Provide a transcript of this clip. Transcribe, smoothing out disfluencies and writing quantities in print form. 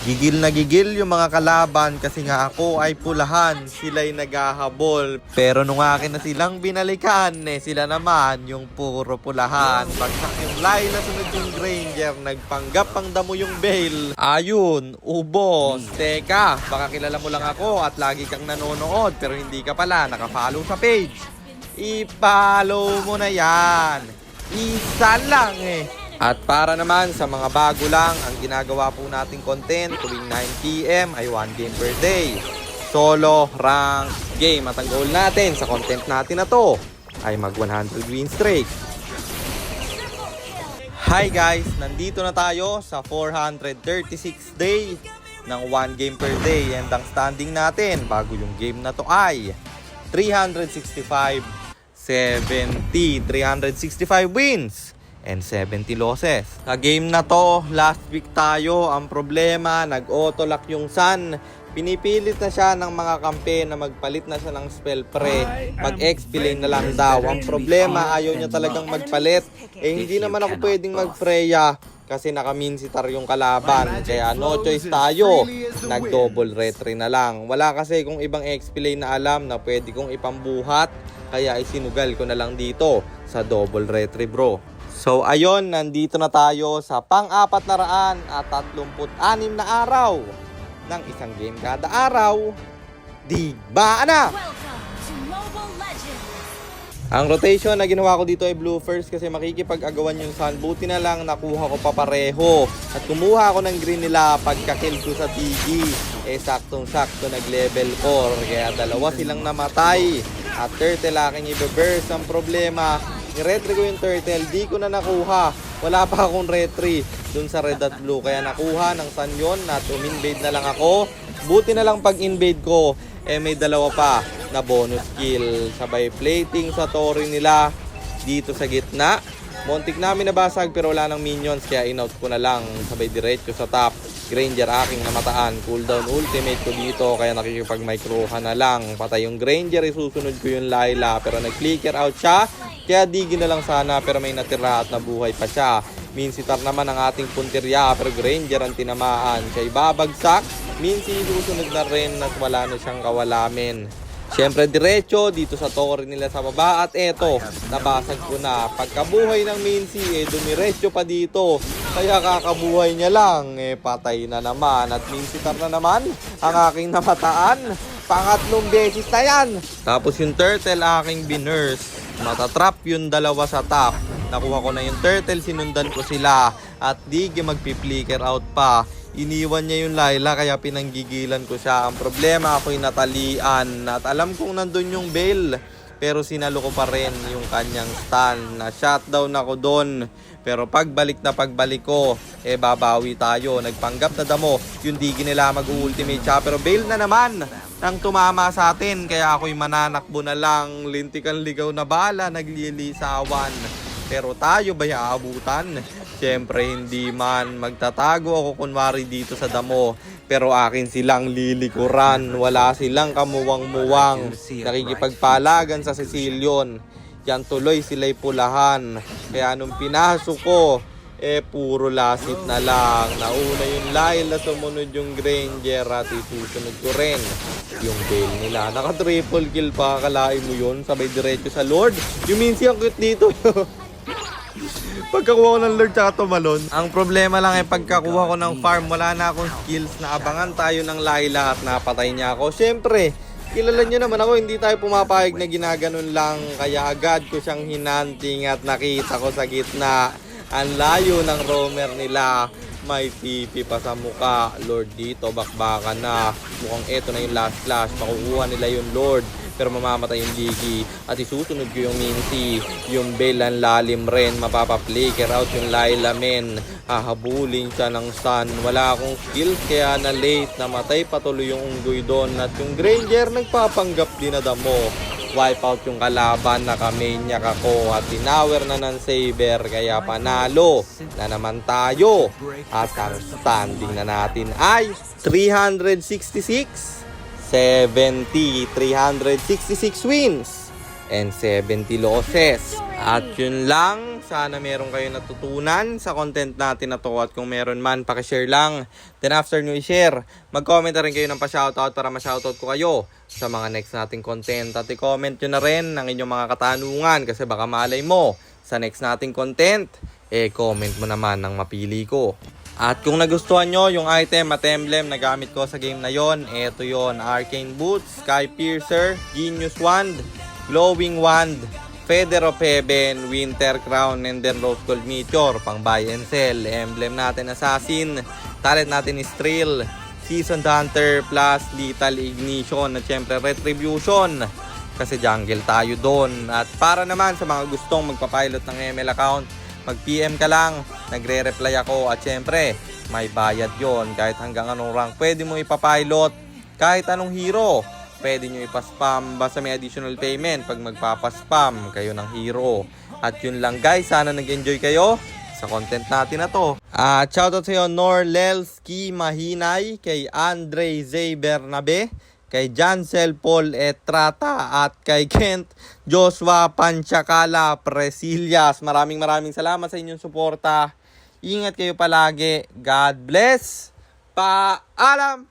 Gigil na gigil yung mga kalaban kasi nga ako ay pulahan, sila'y naghahabol. Pero nung akin na silang binalikan, sila naman yung puro pulahan. Bagsak yung Layla, sunod yung Granger, nagpanggap ang damo yung Bale. Ayun, ubos. Teka, baka kilala mo lang ako at lagi kang nanonood pero hindi ka pala nakafollow sa page. I-follow mo na yan. Isa lang At para naman sa mga bago lang, ang ginagawa po nating content tuwing 9 PM ay 1 game per day. Solo, rank, game. At ang goal natin sa content natin na to ay mag 100 win streak. Hi guys! Nandito na tayo sa 436 day ng 1 game per day. And ang standing natin bago yung game na to ay 365, 70, 365 wins and 70 losses. Sa game na to, last week tayo, ang problema, nag-auto-lock yung Sun. Pinipilit na siya ng mga kampe na magpalit na siya ng spell pre. Mag-XP lane na lang daw. Ang problema, ayaw niya talagang magpalit. Hindi naman ako pwedeng mag-Freya kasi naka-minsitar yung kalaban. Kaya no choice tayo. Nag-double retry na lang. Wala kasi kung ibang XP lane na alam na pwede kong ipambuhat. Kaya isinugal ko na lang dito sa double retry bro. So ayun, nandito na tayo sa pang-436 na araw ng isang game kada araw. Di ba na? Ang rotation na ginawa ko dito ay blue first kasi makikipag-agawan yung Sun. Buti na lang nakuha ko pa pareho. At kumuha ako ng green nila pagka-kill ko sa TG. Saktong-sakto nag-level 4. Kaya dalawa silang namatay. At turtle aking i-burst. Ang problema, i-retry ko yung turtle, di ko na nakuha. Wala pa akong retry dun sa red at blue. Kaya nakuha ng Sun yun at uminvade na lang ako. Buti na lang pag invade ko, may dalawa pa na bonus kill. Sabay plating sa Tori nila dito sa gitna. Montik namin nabasag pero wala nang minions kaya in-out ko na lang. Sabay diretso sa top. Granger aking namataan. Cooldown ultimate ko dito kaya nakikipag-microhan na lang. Patay yung Granger, isusunod ko yung Layla pero nag-flicker out siya. Kaya digin na lang sana pero may natira at nabuhay pa siya. Minsitar naman ang ating puntirya pero Granger ang tinamaan. Siya ibabagsak. Minsi isusunod na rin at wala na siyang kawalamin. Siyempre diretso dito sa Tori nila sa baba at eto, nabasag ko na. Pagkabuhay ng Minsi, dumiretso pa dito. Kaya kakabuhay niya lang, patay na naman. At Minsitar na naman ang aking namataan. Pangatlong beses na yan. Tapos yung turtle aking binurse. Matatrap yung dalawa sa top. Nakuha ko na yung turtle, sinundan ko sila. At di magpi-flicker out pa. Iniwan niya yung Layla kaya pinanggigilan ko siya. Ang problema ako'y natalian at alam kong nandun yung Bale pero sinalo ko pa rin yung kanyang stun. Na shutdown ako doon pero pagbalik ko babawi tayo. Nagpanggap na damo yung digi nila mag-ultimate siya pero Bale na naman ang tumama sa atin kaya ako'y mananakbo na lang. Lintikan ligaw na bala, naglilisawan. Pero tayo ba aabutan? Siyempre hindi man. Magtatago ako kunwari dito sa damo. Pero akin silang lilikuran. Wala silang kamuwang-muwang. Nakikipagpalagan sa Sicilion. Yan tuloy sila'y pulahan. Kaya nung pinasok ko, puro lasit na lang. Nauna yung Layla, sumunod yung Granger at isusunod ko rin yung Bale nila. Naka-triple kill pa, kalain mo yun. Sabay diretso sa Lord. Yung Minsi ang cute dito. Pagkakuha ko ng Lord tsaka tumalon. Ang problema lang ay pagkakuha ko ng farm, wala na akong skills na abangan tayo ng Layla at napatay niya ako. Siyempre, kilala nyo naman ako, hindi tayo pumapayag na ginaganon lang. Kaya agad ko siyang hinanting at nakita ko sa gitna. Ang layo ng roamer nila. May pipi pa sa muka. Lord dito, bakbakan na. Mukhang eto na yung last flash. Makukuha nila yung Lord. Pero mamamatay yung Digi. At isusunod ko yung Minsi. Yung Bale ang lalim rin. Mapapa-flicker out yung Layla men. Hahabulin siya ng Sun. Wala akong skill kaya na late. Namatay patuloy yung unggoy doon. At yung Granger nagpapanggap din na damo. Wipe out yung kalaban, naka-maniac ako at tinower na ng Saber kaya panalo na naman tayo. At ang standing na natin ay 366, 70, 366 wins and 70 losses. At yun lang, sana meron kayo natutunan sa content natin na to, at kung meron man, pakishare lang. Then after nyo i-share, mag-comment na rin kayo ng pa-shoutout para ma-shoutout ko kayo sa mga next nating content. At i-comment nyo na rin ang inyong mga katanungan kasi baka malay mo sa next nating content, comment mo naman ng mapili ko. At kung nagustuhan nyo yung item at emblem na gamit ko sa game na yon, eto yon: Arcane Boots, Sky Piercer, Genius Wand, Glowing Wand, Feather of Heaven, Winter Crown, and then Rose Gold Meteor, pang buy and sell. Emblem natin Assassin, talent natin is Thrill, Seasoned Hunter, plus Lethal Ignition, at syempre Retribution, kasi jungle tayo doon. At para naman sa mga gustong magpapilot ng ML account, mag-PM ka lang, nagre-reply ako. At syempre, may bayad yon. Kahit hanggang anong rank pwede mo ipapilot, kahit anong hero pwede nyo ipaspam, basta may additional payment pag magpapaspam kayo ng hero. At yun lang guys, sana nag-enjoy kayo sa content natin na to. At shoutout sa iyo Norlelski Mahinay, kay Andre Z. Bernabe, kay Jansel Paul Etrata, at kay Kent Joshua Panchakala Presillas. Maraming salamat sa inyong suporta. Ingat kayo palagi. God bless. Paalam!